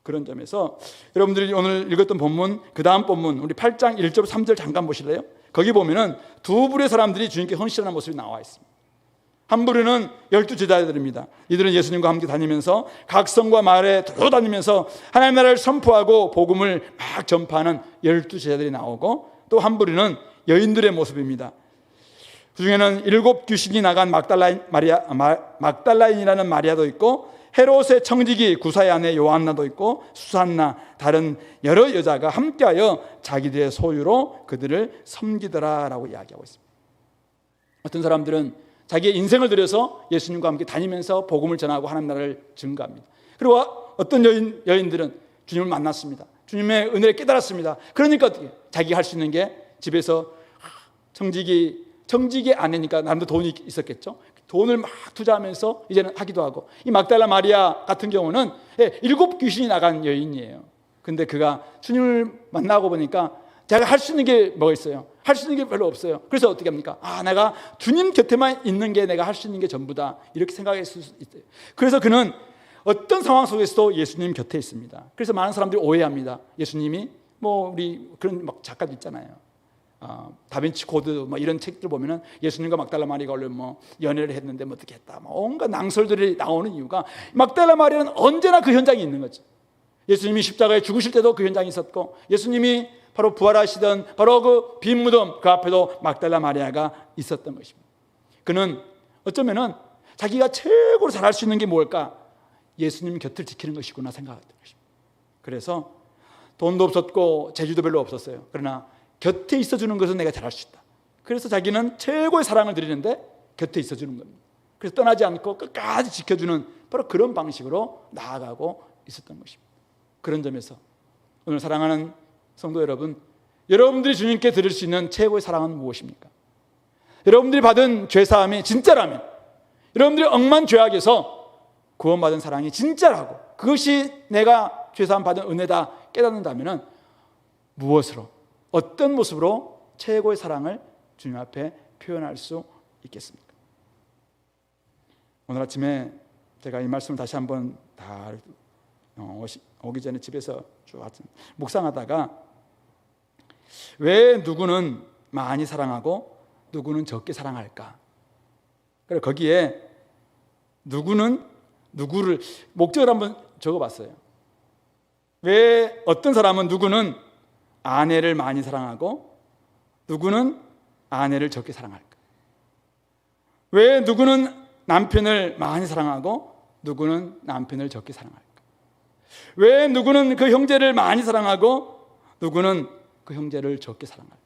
Speaker 1: 그런 점에서 여러분들이 오늘 읽었던 본문, 그 다음 본문 우리 8장 1절 3절 잠깐 보실래요? 거기 보면은 두 부류의 사람들이 주님께 헌신하는 모습이 나와 있습니다. 한 부류는 12제자들입니다. 이들은 예수님과 함께 다니면서 각 성과 마을에 돌아다니면서 하나님 나라를 선포하고 복음을 막 전파하는 12제자들이 나오고, 또 한 부류는 여인들의 모습입니다. 그 중에는 7 귀신이 나간 막달라인이라는 마리아도 있고, 헤롯의 청지기 구사의 아내 요한나도 있고, 수산나, 다른 여러 여자가 함께하여 자기들의 소유로 그들을 섬기더라라고 이야기하고 있습니다. 어떤 사람들은 자기의 인생을 들여서 예수님과 함께 다니면서 복음을 전하고 하나님 나라를 증거합니다. 그리고 어떤 여인들은 주님을 만났습니다. 주님의 은혜를 깨달았습니다. 그러니까 어떻게 자기가 할 수 있는 게 집에서 청지기 아내니까 남도 돈이 있었겠죠. 돈을 막 투자하면서 이제는 하기도 하고, 이 막달라 마리아 같은 경우는 7 귀신이 나간 여인이에요. 근데 그가 주님을 만나고 보니까 제가 할 수 있는 게 뭐가 있어요? 할 수 있는 게 별로 없어요. 그래서 어떻게 합니까? 내가 주님 곁에만 있는 게 내가 할 수 있는 게 전부다, 이렇게 생각했을 수 있어요. 그래서 그는 어떤 상황 속에서도 예수님 곁에 있습니다. 그래서 많은 사람들이 오해합니다. 예수님이 우리 그런 막 작가들 있잖아요. 다빈치 코드 이런 책들 보면은 예수님과 막달라 마리아가 원래 연애를 했는데 어떻게 했다, 온갖 낭설들이 나오는 이유가, 막달라 마리아는 언제나 그 현장에 있는 거죠. 예수님이 십자가에 죽으실 때도 그 현장에 있었고, 예수님이 바로 부활하시던 바로 그 빈 무덤 그 앞에도 막달라 마리아가 있었던 것입니다. 그는 어쩌면은 자기가 최고로 잘할 수 있는 게 뭘까? 예수님 곁을 지키는 것이구나 생각했던 것입니다. 그래서 돈도 없었고 재주도 별로 없었어요. 그러나 곁에 있어주는 것은 내가 잘할 수 있다. 그래서 자기는 최고의 사랑을 드리는데 곁에 있어주는 겁니다. 그래서 떠나지 않고 끝까지 지켜주는 바로 그런 방식으로 나아가고 있었던 것입니다. 그런 점에서 오늘 사랑하는 성도 여러분, 여러분들이 주님께 드릴 수 있는 최고의 사랑은 무엇입니까? 여러분들이 받은 죄사함이 진짜라면, 여러분들이 억만 죄악에서 구원받은 사랑이 진짜라고, 그것이 내가 죄사함 받은 은혜다 깨닫는다면 무엇으로, 어떤 모습으로 최고의 사랑을 주님 앞에 표현할 수 있겠습니까? 오늘 아침에 제가 이 말씀을 다시 한번 다 오기 전에 집에서 쭉 묵상하다가 왜 누구는 많이 사랑하고 누구는 적게 사랑할까? 그래서 거기에 누구는 누구를 목적을 한번 적어봤어요. 왜 어떤 사람은 누구는 아내를 많이 사랑하고 누구는 아내를 적게 사랑할까? 왜 누구는 남편을 많이 사랑하고 누구는 남편을 적게 사랑할까? 왜 누구는 그 형제를 많이 사랑하고 누구는 그 형제를 적게 사랑할까?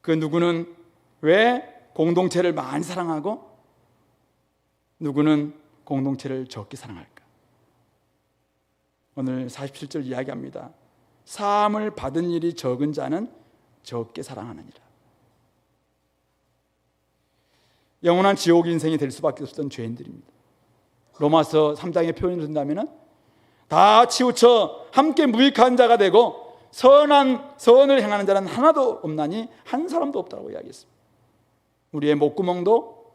Speaker 1: 그 누구는 왜 공동체를 많이 사랑하고 누구는 공동체를 적게 사랑할까? 오늘 47절 이야기합니다. 사함을 받은 일이 적은 자는 적게 사랑하느니라. 영원한 지옥 인생이 될 수밖에 없었던 죄인들입니다. 로마서 3장의 표현을 든다면 다 치우쳐 함께 무익한 자가 되고 선을 행하는 자는 하나도 없나니 한 사람도 없다고 이야기했습니다. 우리의 목구멍도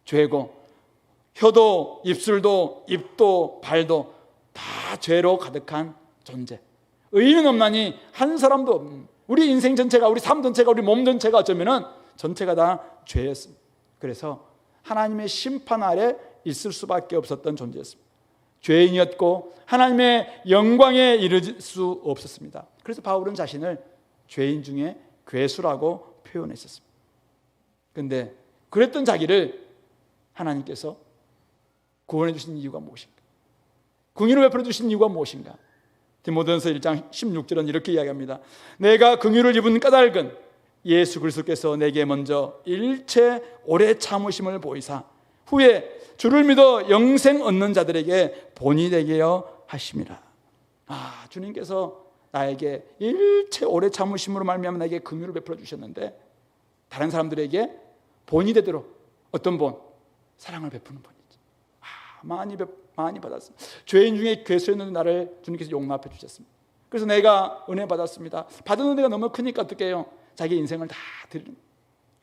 Speaker 1: 죄고 혀도 입술도 입도 발도 다 죄로 가득한 존재. 의인은 없나니 한 사람도 없는, 우리 인생 전체가, 우리 삶 전체가, 우리 몸 전체가 어쩌면은 전체가 다 죄였습니다. 그래서 하나님의 심판 아래 있을 수밖에 없었던 존재였습니다. 죄인이었고 하나님의 영광에 이를 수 없었습니다. 그래서 바울은 자신을 죄인 중에 괴수라고 표현했었습니다. 그런데 그랬던 자기를 하나님께서 구원해 주신 이유가 무엇인가? 긍휼을 베풀어 주신 이유가 무엇인가? 디모데전서 1장 16절은 이렇게 이야기합니다. 내가 긍휼을 입은 까닭은 예수 그리스도께서 내게 먼저 일체 오래 참으심을 보이사 후에 주를 믿어 영생 얻는 자들에게 본이 되게 하여 하심이라. 주님께서 나에게 일체 오래 참으심으로 말미암아 나에게 긍휼을 베풀어 주셨는데 다른 사람들에게 본이 되도록 어떤 본? 사랑을 베푸는 본이죠. 많이 받았습니다. 죄인 중에 괴수였는데 나를 주님께서 용납해 주셨습니다. 그래서 내가 은혜 받았습니다. 받은 은혜가 너무 크니까 어떻게 해요? 자기 인생을 다 드리는,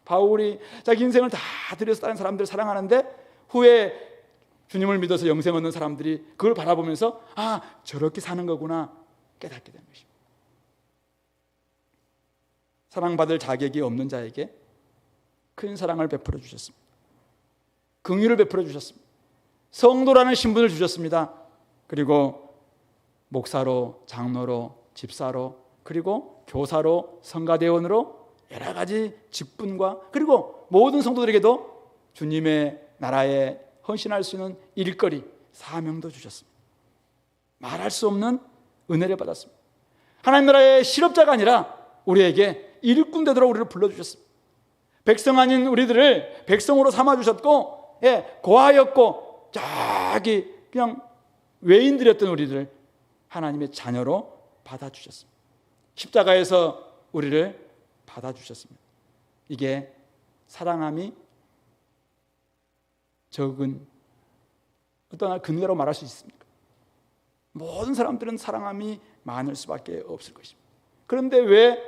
Speaker 1: 바울이 자기 인생을 다 드려서 다른 사람들을 사랑하는데 후에 주님을 믿어서 영생 얻는 사람들이 그걸 바라보면서 저렇게 사는 거구나 깨닫게 되는 것입니다. 사랑받을 자격이 없는 자에게 큰 사랑을 베풀어 주셨습니다. 긍휼을 베풀어 주셨습니다. 성도라는 신분을 주셨습니다. 그리고 목사로, 장로로, 집사로, 그리고 교사로, 성가대원으로 여러 가지 직분과 그리고 모든 성도들에게도 주님의 나라에 헌신할 수 있는 일거리, 사명도 주셨습니다. 말할 수 없는 은혜를 받았습니다. 하나님 나라의 실업자가 아니라 우리에게 일꾼 되도록 우리를 불러주셨습니다. 백성 아닌 우리들을 백성으로 삼아주셨고, 고아였고 저기 그냥 외인들이었던 우리들을 하나님의 자녀로 받아주셨습니다. 십자가에서 우리를 받아주셨습니다. 이게 사랑함이 적은 어떤 근거라고 말할 수 있습니까? 모든 사람들은 사랑함이 많을 수밖에 없을 것입니다. 그런데 왜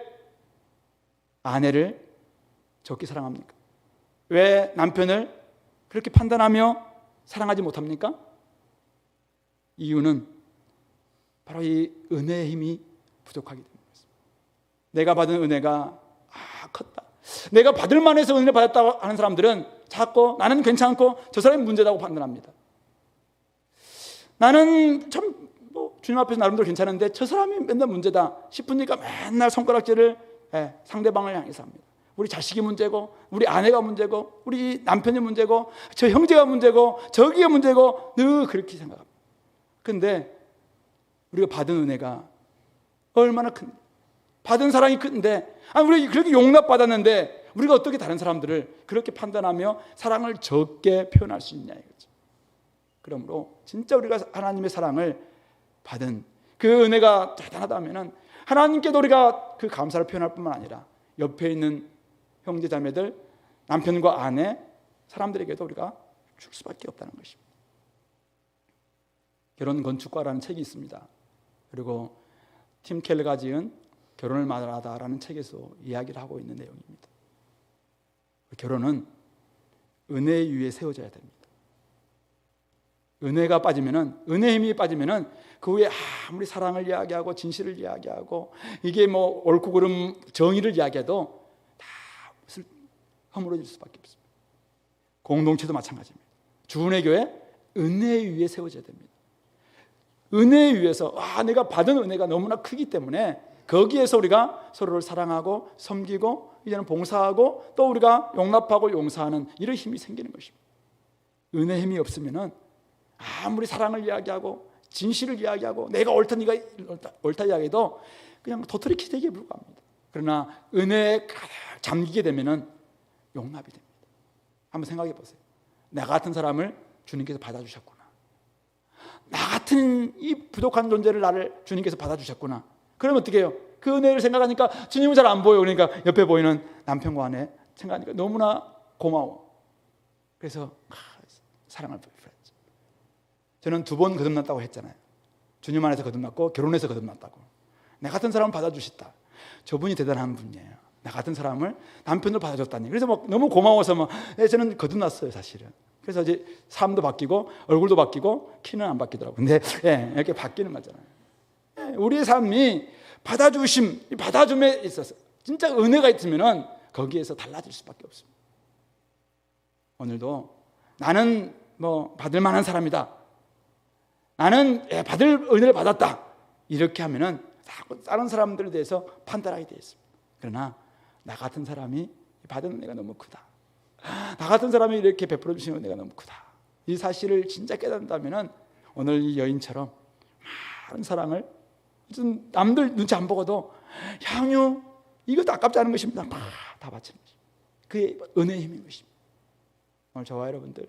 Speaker 1: 아내를 적게 사랑합니까? 왜 남편을 그렇게 판단하며 사랑하지 못합니까? 이유는 바로 이 은혜의 힘이 부족하기 때문입니다. 내가 받은 은혜가 컸다, 내가 받을 만해서 은혜를 받았다고 하는 사람들은 자꾸 나는 괜찮고 저 사람이 문제다고 판단합니다. 나는 참 주님 앞에서 나름대로 괜찮은데 저 사람이 맨날 문제다 싶으니까 맨날 손가락질을 상대방을 향해서 합니다. 우리 자식이 문제고 우리 아내가 문제고 우리 남편이 문제고 저 형제가 문제고 저기가 문제고 늘 그렇게 생각합니다. 그런데 우리가 받은 은혜가 얼마나 큰데, 받은 사랑이 큰데, 우리 그렇게 용납받았는데 우리가 어떻게 다른 사람들을 그렇게 판단하며 사랑을 적게 표현할 수 있냐 이거죠. 그러므로 진짜 우리가 하나님의 사랑을 받은 그 은혜가 대단하다면 하나님께도 우리가 그 감사를 표현할 뿐만 아니라 옆에 있는 형제 자매들, 남편과 아내, 사람들에게도 우리가 줄 수밖에 없다는 것입니다. 결혼 건축가라는 책이 있습니다. 그리고 팀 켈러가 지은 결혼을 말하다라는 책에서 이야기를 하고 있는 내용입니다. 결혼은 은혜 위에 세워져야 됩니다. 은혜가 빠지면은, 은혜 힘이 빠지면은 그 후에 아무리 사랑을 이야기하고 진실을 이야기하고 이게 뭐 옳고 그름 정의를 이야기해도 다 허물어질 수밖에 없습니다. 공동체도 마찬가지입니다. 주은혜 교회 은혜 위에 세워져야 됩니다. 은혜 위에서 내가 받은 은혜가 너무나 크기 때문에 거기에서 우리가 서로를 사랑하고 섬기고 이제는 봉사하고 또 우리가 용납하고 용서하는 이런 힘이 생기는 것입니다. 은혜 힘이 없으면은 아무리 사랑을 이야기하고 진실을 이야기하고 내가 옳다 네가 옳다 이야기해도 그냥 도토리 키재기에 불과합니다. 그러나 은혜에 가득 잠기게 되면은 용납이 됩니다. 한번 생각해 보세요. 나 같은 사람을 주님께서 받아주셨구나. 나 같은 이 부족한 존재를 나를 주님께서 받아주셨구나. 그러면 어떻게 해요? 그 은혜를 생각하니까 주님은 잘 안 보여. 그러니까 옆에 보이는 남편과 아내 생각하니까 너무나 고마워. 그래서 사랑을 베풀었죠. 저는 2번 거듭났다고 했잖아요. 주님 안에서 거듭났고 결혼해서 거듭났다고. 나 같은 사람을 받아주셨다. 저분이 대단한 분이에요. 나 같은 사람을 남편으로 받아줬다니. 그래서 막 너무 고마워서 저는 거듭났어요, 사실은. 그래서 이제 삶도 바뀌고 얼굴도 바뀌고 키는 안 바뀌더라고요. 근데 이렇게 바뀌는 거잖아요. 우리의 삶이 받아주심, 받아줌에 있어서 진짜 은혜가 있으면은 거기에서 달라질 수밖에 없습니다. 오늘도 나는 받을 만한 사람이다. 나는 받을 은혜를 받았다. 이렇게 하면은 다른 사람들에 대해서 판단하게 되어 있습니다. 그러나 나 같은 사람이 받은 은혜가 너무 크다. 나 같은 사람이 이렇게 베풀어 주시는 은혜가 너무 크다. 이 사실을 진짜 깨닫는다면은 오늘 이 여인처럼 많은 사랑을 남들 눈치 안 보고도 향유 이것도 아깝지 않은 것입니다. 다 바치는 것입니다. 그게 은혜의 힘인 것입니다. 오늘 저와 여러분들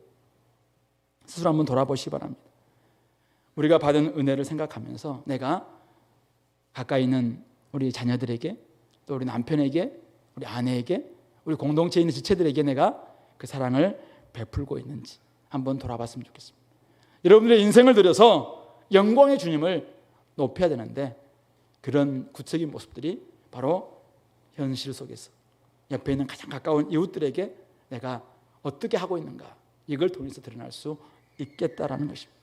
Speaker 1: 스스로 한번 돌아보시기 바랍니다. 우리가 받은 은혜를 생각하면서 내가 가까이 있는 우리 자녀들에게 또 우리 남편에게 우리 아내에게 우리 공동체에 있는 지체들에게 내가 그 사랑을 베풀고 있는지 한번 돌아봤으면 좋겠습니다. 여러분들의 인생을 들여서 영광의 주님을 높여야 되는데 그런 구체적인 모습들이 바로 현실 속에서 옆에 있는 가장 가까운 이웃들에게 내가 어떻게 하고 있는가 이걸 통해서 드러날 수 있겠다라는 것입니다.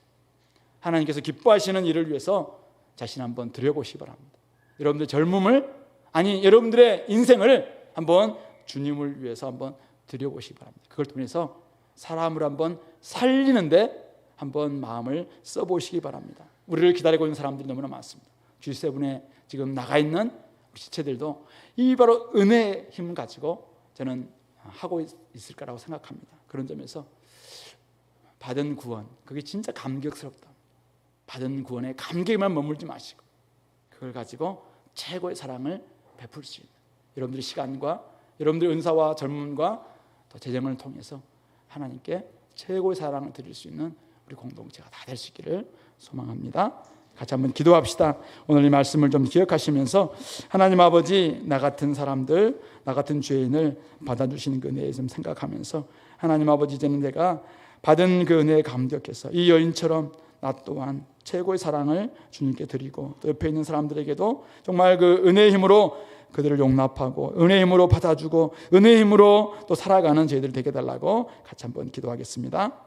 Speaker 1: 하나님께서 기뻐하시는 일을 위해서 자신 한번 들여보시기 바랍니다. 여러분들의 젊음을 여러분들의 인생을 한번 주님을 위해서 한번 들여보시기 바랍니다. 그걸 통해서 사람을 한번 살리는데 한번 마음을 써보시기 바랍니다. 우리를 기다리고 있는 사람들이 너무나 많습니다. G7에 지금 나가 있는 지체들도 이 바로 은혜의 힘을 가지고 저는 하고 있을 거라고 생각합니다. 그런 점에서 받은 구원, 그게 진짜 감격스럽다. 받은 구원에 감격에만 머물지 마시고 그걸 가지고 최고의 사랑을 베풀 수 있는 여러분들의 시간과 여러분들의 은사와 젊음과 또 재정을 통해서 하나님께 최고의 사랑을 드릴 수 있는 우리 공동체가 다 될 수 있기를 소망합니다. 같이 한번 기도합시다. 오늘 이 말씀을 좀 기억하시면서 하나님 아버지 나 같은 사람들, 나 같은 죄인을 받아주시는 그 은혜에 좀 생각하면서 하나님 아버지 이제는 내가 받은 그 은혜에 감격해서 이 여인처럼 나 또한 최고의 사랑을 주님께 드리고 또 옆에 있는 사람들에게도 정말 그 은혜의 힘으로 그들을 용납하고 은혜의 힘으로 받아주고 은혜의 힘으로 또 살아가는 저희들 되게 해달라고 같이 한번 기도하겠습니다.